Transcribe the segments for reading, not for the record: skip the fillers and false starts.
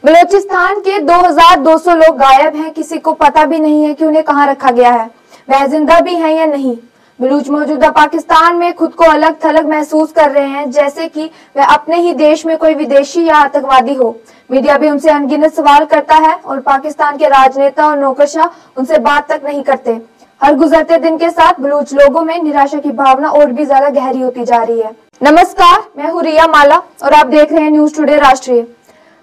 बलूचिस्तान के 2200 लोग गायब हैं। किसी को पता भी नहीं है कि उन्हें कहां रखा गया है, वह जिंदा भी हैं या नहीं। बलूच मौजूदा पाकिस्तान में खुद को अलग थलग महसूस कर रहे हैं, जैसे कि वह अपने ही देश में कोई विदेशी या आतंकवादी हो। मीडिया भी उनसे अनगिनत सवाल करता है और पाकिस्तान के राजनेता और नौकरशाह उनसे बात तक नहीं करते। हर गुजरते दिन के साथ बलूच लोगों में निराशा की भावना और भी ज्यादा गहरी होती जा रही है। नमस्कार, मैं हूँ रिया माला और आप देख रहे हैं न्यूज टुडे राष्ट्रीय।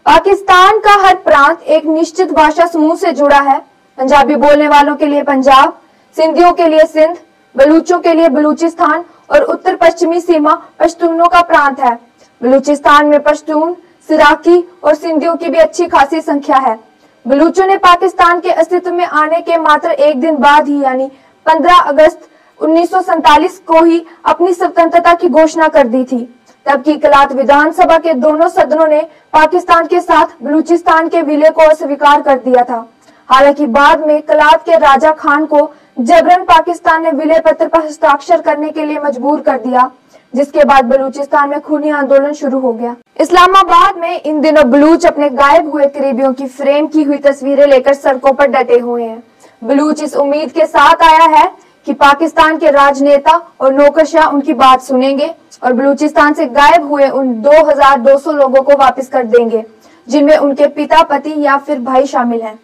पाकिस्तान का हर प्रांत एक निश्चित भाषा समूह से जुड़ा है। पंजाबी बोलने वालों के लिए पंजाब, सिंधियों के लिए सिंध, बलूचों के लिए बलूचिस्तान और उत्तर पश्चिमी सीमा पश्तूनों का प्रांत है। बलूचिस्तान में पश्तून, सिराकी और सिंधियों की भी अच्छी खासी संख्या है। बलूचों ने पाकिस्तान के अस्तित्व में आने के मात्र एक दिन बाद ही यानी 15 अगस्त 1947 को ही अपनी स्वतंत्रता की घोषणा कर दी थी। तब की कलात विधानसभा के दोनों सदनों ने पाकिस्तान के साथ बलूचिस्तान के विलय को अस्वीकार कर दिया था। हालांकि बाद में कलात के राजा खान को जबरन पाकिस्तान ने विलय पत्र पर हस्ताक्षर करने के लिए मजबूर कर दिया, जिसके बाद बलूचिस्तान में खूनी आंदोलन शुरू हो गया। इस्लामाबाद में इन दिनों बलूच अपने गायब हुए करीबियों की फ्रेम की हुई तस्वीरें लेकर सड़कों पर डटे हुए हैं। बलूच इस उम्मीद के साथ आया है कि पाकिस्तान के राजनेता और नौकरशाह उनकी बात सुनेंगे और बलूचिस्तान से गायब हुए उन 2200 लोगों को वापस कर देंगे, जिनमें उनके पिता, पति या फिर भाई शामिल हैं।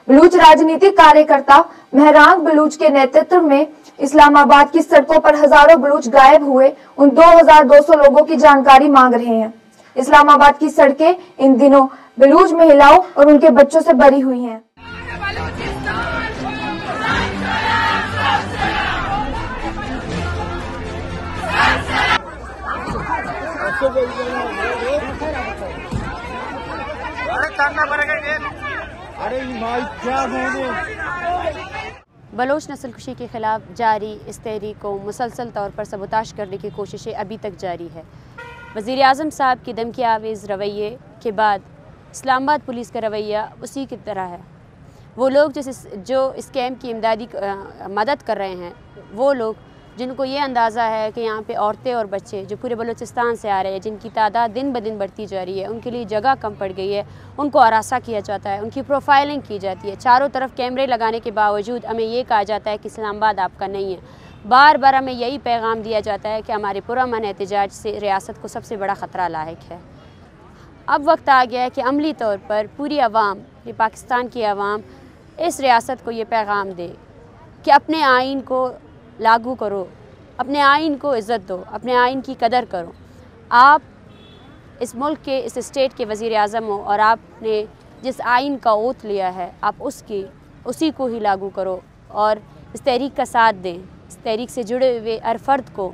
बलूच राजनीतिक कार्यकर्ता मेहरांग बलूच के नेतृत्व में इस्लामाबाद की सड़कों पर हजारों बलूच गायब हुए उन 2200 लोगों की जानकारी मांग रहे हैं। इस्लामाबाद की सड़कें इन दिनों बलूच महिलाओं और उनके बच्चों से भरी हुई हैं। बलोच नस्लकुशी के खिलाफ जारी इस तहरीक को मुसलसल तौर पर सबूताश करने की कोशिशें अभी तक जारी है। वज़ीर आज़म साहब की धमकी आवेज़ रवैये के बाद इस्लामाबाद पुलिस का रवैया उसी की तरह है। वो लोग जो इस कैंप की मदद कर रहे हैं, वो लोग जिनको ये अंदाज़ा है कि यहाँ पे औरतें और बच्चे जो पूरे बलूचिस्तान से आ रहे हैं, जिनकी तादाद दिन ब दिन बढ़ती जा रही है, उनके लिए जगह कम पड़ गई है, उनको हरासा किया जाता है, उनकी प्रोफाइलिंग की जाती है। चारों तरफ कैमरे लगाने के बावजूद हमें ये कहा जाता है कि इस्लामाबाद आपका नहीं है। बार बार हमें यही पैगाम दिया जाता है कि हमारे पुरअमन एहतजाज से रियासत को सबसे बड़ा ख़तरा लाहिक है। अब वक्त आ गया है कि अमली तौर पर पूरी आवाम, ये पाकिस्तान की आवाम, इस रियासत को ये पैगाम दे कि अपने आइन को लागू करो, अपने आइन को इज़्ज़त दो, अपने आइन की कदर करो। आप इस मुल्क के, इस स्टेट के वज़ीर आज़म हो और आपने जिस आइन का ओथ लिया है, आप उसी को ही लागू करो और इस तहरीक का साथ दें। इस तहरीक से जुड़े हुए हर फर्द को,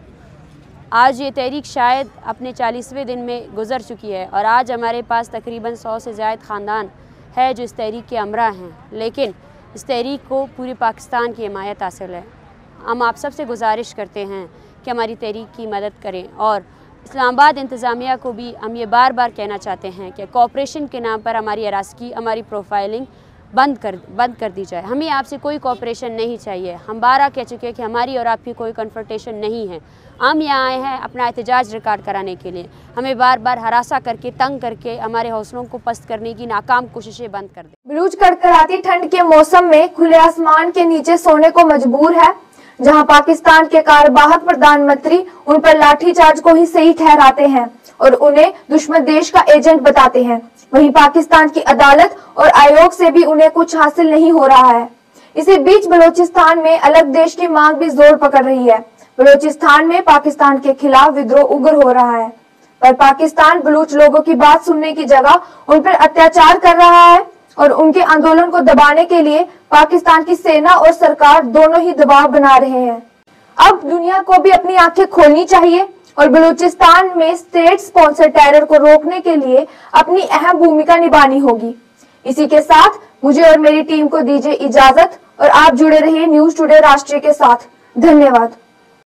आज ये तहरीक शायद अपने 40वें दिन में गुज़र चुकी है और आज हमारे पास तकरीबन 100 से ज़ायद ख़ानदान है जो इस तहरीक के हमरा हैं, लेकिन इस तहरीक को पूरे पाकिस्तान की हिमायत हासिल है। हम आप सबसे गुजारिश करते हैं कि हमारी तहरीक की मदद करें और इस्लामाबाद इंतज़ामिया को भी हम ये बार बार कहना चाहते हैं कि कोऑपरेशन के नाम पर हमारी हरासगी, हमारी प्रोफाइलिंग बंद कर दी जाए। हमें आपसे कोई कोऑपरेशन नहीं चाहिए। हम बारह कह चुके हैं कि हमारी और आपकी कोई कन्फ्रंटेशन नहीं है। हम यहाँ आए हैं अपना एहतजाज रिकॉर्ड कराने के लिए। हमें बार बार हरासा करके, तंग करके हमारे हौसलों को पस्त करने की नाकाम कोशिशें बंद कर दें। बलूच कड़कड़ाती ठंड के मौसम में खुले आसमान के नीचे सोने को मजबूर है, जहां पाकिस्तान के कार्यवाहक प्रधानमंत्री उन पर लाठीचार्ज को ही सही ठहराते हैं और उन्हें दुश्मन देश का एजेंट बताते हैं। वहीं पाकिस्तान की अदालत और आयोग से भी उन्हें कुछ हासिल नहीं हो रहा है। इसी बीच बलूचिस्तान में अलग देश की मांग भी जोर पकड़ रही है। बलूचिस्तान में पाकिस्तान के खिलाफ विद्रोह उग्र हो रहा है, पर पाकिस्तान बलूच लोगों की बात सुनने की जगह उन पर अत्याचार कर रहा है और उनके आंदोलन को दबाने के लिए पाकिस्तान की सेना और सरकार दोनों ही दबाव बना रहे हैं। अब दुनिया को भी अपनी आंखें खोलनी चाहिए और बलूचिस्तान में स्टेट स्पॉन्सर टेरर को रोकने के लिए अपनी अहम भूमिका निभानी होगी। इसी के साथ मुझे और मेरी टीम को दीजिए इजाजत और आप जुड़े रहिए न्यूज टुडे राष्ट्रीय के साथ। धन्यवाद।